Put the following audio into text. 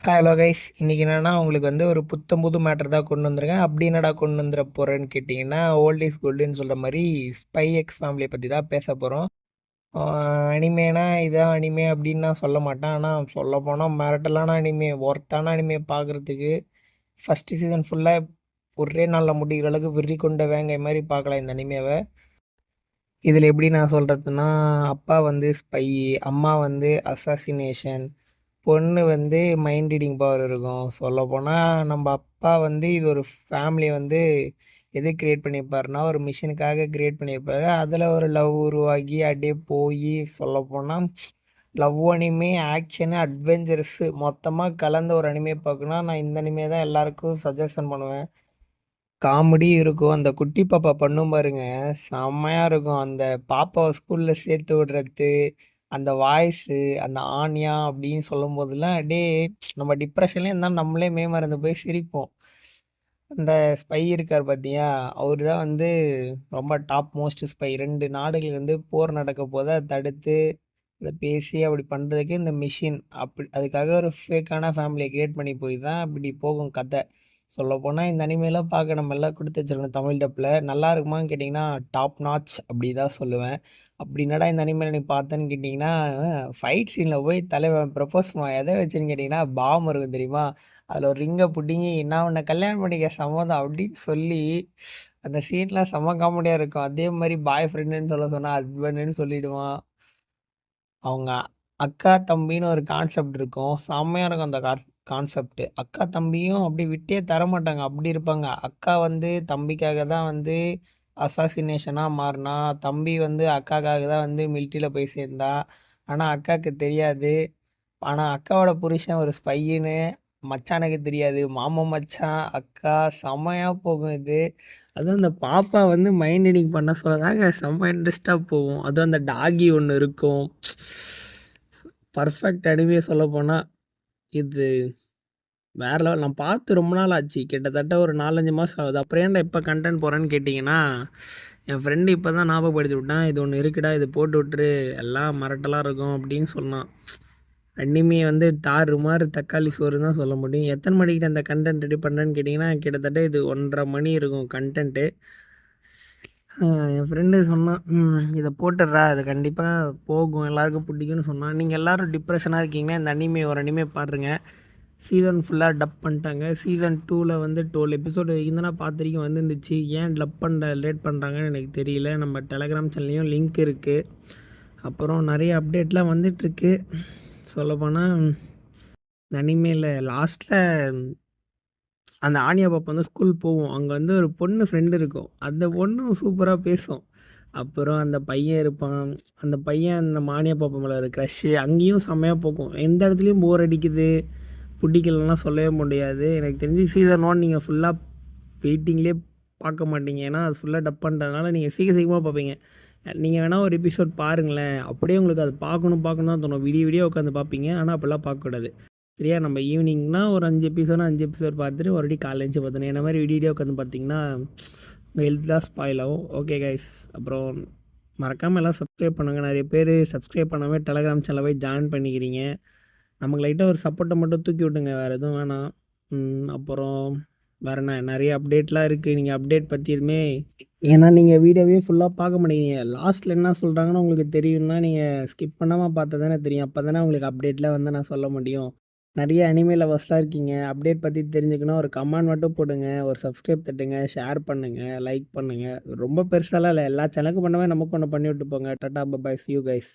Hello guys. இன்னைக்கு என்னன்னா உங்களுக்கு வந்து ஒரு புத்தம் புது மேட்டர் தான் கொண்டு வந்திருக்கேன். அப்படி என்னடா கொண்டு வந்துட போறேன்னு கேட்டிங்கன்னா, ஓல்ட் இஸ் கோல்டுன்னு சொல்ற மாரி ஸ்பை எக்ஸ் ஃபேமிலியை பற்றி தான் பேச போகிறோம். அனிமேனா இதான் அனிமே அப்படின்னு நான் சொல்ல மாட்டேன். ஆனால் சொல்ல போனால் மிரட்டலான அனிமே, ஒர்த்தான அனிமே பார்க்குறதுக்கு ஃபஸ்ட்டு சீசன் ஃபுல்லாக ஒரே நாளில் முடிகிற அளவுக்கு வெறி கொண்ட வேங்கை மாதிரி பார்க்கலாம் இந்த அனிமேவை. இதில் எப்படி நான் சொல்கிறதுன்னா, அப்பா வந்து ஸ்பை, அம்மா வந்து அசாசினேஷன், பொண்ணு வந்து மைண்ட் ரீடிங் பவர் இருக்கும். சொல்லப்போனால் நம்ம அப்பா வந்து இது ஒரு ஃபேமிலி வந்து எது கிரியேட் பண்ணியிருப்பாருன்னா, ஒரு மிஷினுக்காக கிரியேட் பண்ணியிருப்பாரு. அதில் ஒரு லவ் உருவாகி அப்படியே போய் சொல்லப்போனால் லவ் அனிமே, ஆக்ஷனு, அட்வென்ச்சர்ஸு மொத்தமாக கலந்த ஒரு அனிமே பார்க்கணுன்னா, நான் இந்த அனிமே தான் எல்லாருக்கும் சஜஷன் பண்ணுவேன். காமெடி இருக்கும். அந்த குட்டி பாப்பா பண்ணும் பாருங்க, செம்மையா இருக்கும். அந்த பாப்பாவ ஸ்கூல்ல சேர்த்து விடுறது, அந்த வாய்ஸு, அந்த ஆன்யா அப்படின்னு சொல்லும்போதெல்லாம் அப்படியே நம்ம டிப்ரெஷன்லேயே இருந்தாலும் நம்மளே மேமறந்து போய் சிரிப்போம். அந்த ஸ்பை இருக்கார் பார்த்தியா, அவரு தான் வந்து ரொம்ப டாப் மோஸ்ட் ஸ்பை. 2 நாடுகள் வந்து போர் நடக்க போது அதை தடுத்து இதை பேசி அப்படி பண்ணுறதுக்கு இந்த மிஷின் அப்படி அதுக்காக ஒரு ஃபேக்கான ஃபேமிலியை கிரியேட் பண்ணி போய் தான் இப்படி போகும் கதை. சொல்லப்போனால் இந்த அனிமையெல்லாம் பார்க்க நம்ம எல்லாம் கொடுத்து வச்சிருக்கணும் தமிழ் டப்பில். நல்லா இருக்குமான்னு கேட்டிங்கன்னா டாப் நாச் அப்படி தான் சொல்லுவேன். அப்படி என்னடா இந்த அனிமையில் நீ பார்த்தேன்னு கேட்டிங்கன்னா, ஃபைட் சீனில் போய் தலைவன் ப்ரப்போஸ் எதை வச்சுன்னு கேட்டிங்கன்னா பாம் இருக்கும் தெரியுமா, அதில் ஒரு ரிங்கை பிடுங்கி நான் உன்னை கல்யாணம் பண்ணிக்க சம்மதம் அப்படின்னு சொல்லி அந்த சீன்லாம் செம்ம காமெடியாக இருக்கும். அதே மாதிரி பாய் ஃப்ரெண்டுன்னு சொல்ல சொன்னால் ஹஸ்பண்டுன்னு சொல்லிடுவான். அவங்க அக்கா தம்பின்னு ஒரு கான்செப்ட் இருக்கும். செம்மையா இருக்கும் அந்த கான்செப்ட். அக்கா தம்பியும் அப்படியே விட்டே தரமாட்டாங்க. அப்படி இருப்பாங்க. அக்கா வந்து தம்பிக்காக தான் வந்து அசாசினேஷனா மாறினா. தம்பி வந்து அக்காக்காக தான் வந்து மிலிட்ரியில போய் சேர்ந்தா. ஆனா அக்காவுக்கு தெரியாது. ஆனா அக்காவோட புருஷன் ஒரு ஸ்பையின்னு மச்சானுக்கு தெரியாது. மாமன் மச்சான், அக்கா செம்மையா போகும் இது. அதுவும் அந்த பாப்பா வந்து மைண்ட் ரீடிங் பண்ண சொல்லதாங்க செம்ம இன்ட்ரெஸ்ட்டாக போகும். அதுவும் அந்த டாகி ஒன்று இருக்கும். பர்ஃபெக்ட் அனிமே சொல்லப்போனால் இது வேற லெவல். நான் பார்த்து ரொம்ப நாள் ஆச்சு. கிட்டத்தட்ட ஒரு 4, 5 மாதம் ஆகுது. அப்புறம் ஏன்டா இப்போ கண்டென்ட் போகிறேன்னு கேட்டிங்கன்னா, என் ஃப்ரெண்டு இப்போ தான் ஞாபகப்படுத்தி விட்டான். இது ஒன்று இருக்குடா, இது போட்டு விட்டுரு, எல்லாம் மிரட்டலாக இருக்கும் அப்படின்னு சொன்னான். அனிமே வந்து தாறு மாறு தக்காளி சோறு தான் சொல்ல முடியும். எத்தனை மணிக்கிட்ட அந்த கண்டென்ட் ரெடி பண்ணுறேன்னு கேட்டிங்கன்னா, கிட்டத்தட்ட இது 1:30 மணி இருக்கும் கண்டென்ட்டு. என் ஃப்ரெண்டு சொன்னான், இதை போட்டுடுறா, இது கண்டிப்பாக போகும், எல்லாருக்கும் பிடிக்கும்னு சொன்னான். நீங்கள் எல்லோரும் டிப்ரெஷனாக இருக்கீங்கன்னா இந்த அனிமே ஒரு அனிமே பாருங்க. சீசன் ஃபுல்லாக டப் பண்ணிட்டாங்க. சீசன் 2ல் வந்து 12 எபிசோடு வரைக்கும் தான் பார்த்துருக்கேன் வந்துருந்துச்சு. ஏன் டப் லேட் பண்ணுறாங்கன்னு எனக்கு தெரியல. நம்ம டெலகிராம் சேனல்லையும் லிங்க் இருக்குது. அப்புறம் நிறைய அப்டேட்லாம் வந்துட்டுருக்கு. சொல்லப்போனால் இந்த அனிமேல லாஸ்ட்டில் அந்த ஆனியா பாப்பா வந்து ஸ்கூல் போவோம். அங்கே வந்து ஒரு பொண்ணு ஃப்ரெண்டு இருக்கும். அந்த பொண்ணும் சூப்பராக பேசும். அப்புறம் அந்த பையன் இருப்பான். அந்த பையன் அந்த ஆனியா பாப்பா மேலே ஒரு க்ரஷ்ஷு அங்கேயும் செம்மையாக போகும். எந்த இடத்துலையும் போர் அடிக்குது, பிடிக்கலன்னா சொல்லவே முடியாது. எனக்கு தெரிஞ்சு சீசன் 1 நீங்கள் ஃபுல்லாக வெயிட்டிங்லேயே பார்க்க மாட்டீங்க. ஏன்னா அது ஃபுல்லாக டப் பண்ணுறதுனால நீங்கள் சீக்கிரமாக பார்ப்பீங்க. நீங்கள் வேணால் ஒரு எபிசோட் பாருங்களேன், அப்படியே உங்களுக்கு அது பார்க்கணும் தான் தோணும். விடிய உட்காந்து பார்ப்பீங்க. ஆனால் அப்படிலாம் பார்க்கக்கூடாது சரியா. நம்ம ஈவினிங்னா ஒரு 5 எபிசோட் பார்த்துட்டு மறுபடியும் காலைல எழுந்துச்சி பார்த்தணும். என்ன மாதிரி வீடியோ உட்காந்து பார்த்தீங்கன்னா உங்கள் ஹெல்த் தான் ஸ்பாயில் ஆகும். ஓகே கைஸ், அப்புறம் மறக்காமல் எல்லாம் சப்ஸ்கிரைப் பண்ணுங்கள். நிறைய பேர் சப்ஸ்கிரைப் பண்ணாமல் டெலகிராம் சேனலை போய் ஜாயின் பண்ணிக்கிறீங்க. நமக்கு லைட்டாக ஒரு சப்போர்ட்டை மட்டும் தூக்கி விட்டுங்க, வேறு எதுவும் வேணாம். அப்புறம் வேறு என்ன நிறைய அப்டேட்லாம் இருக்குது. நீங்கள் அப்டேட் பற்றி எதுவுமே ஏன்னா நீங்கள் வீடியோவே ஃபுல்லாக பார்க்க மாட்டேங்கிறீங்க. லாஸ்ட்டில் என்ன சொல்கிறாங்கன்னு உங்களுக்கு தெரியும்னா நீங்கள் ஸ்கிப் பண்ணாமல் பார்த்தா தானே தெரியும். அப்போ தானே உங்களுக்கு அப்டேட்டில் வந்து நான் சொல்ல முடியும். நிறைய அனிமே லவர்ஸ்லாம் இருக்கீங்க. அப்டேட் பற்றி தெரிஞ்சுக்கணும், ஒரு கமெண்ட் மட்டும் போடுங்க, ஒரு சப்ஸ்கிரைப் தட்டுங்க, ஷேர் பண்ணுங்கள், லைக் பண்ணுங்கள். ரொம்ப பெருசாலாம் இல்லை, எல்லா சேனலுக்கும் பண்ணவே நமக்கு ஒன்று பண்ணி விட்டு போங்க. Tata bye, see you guys.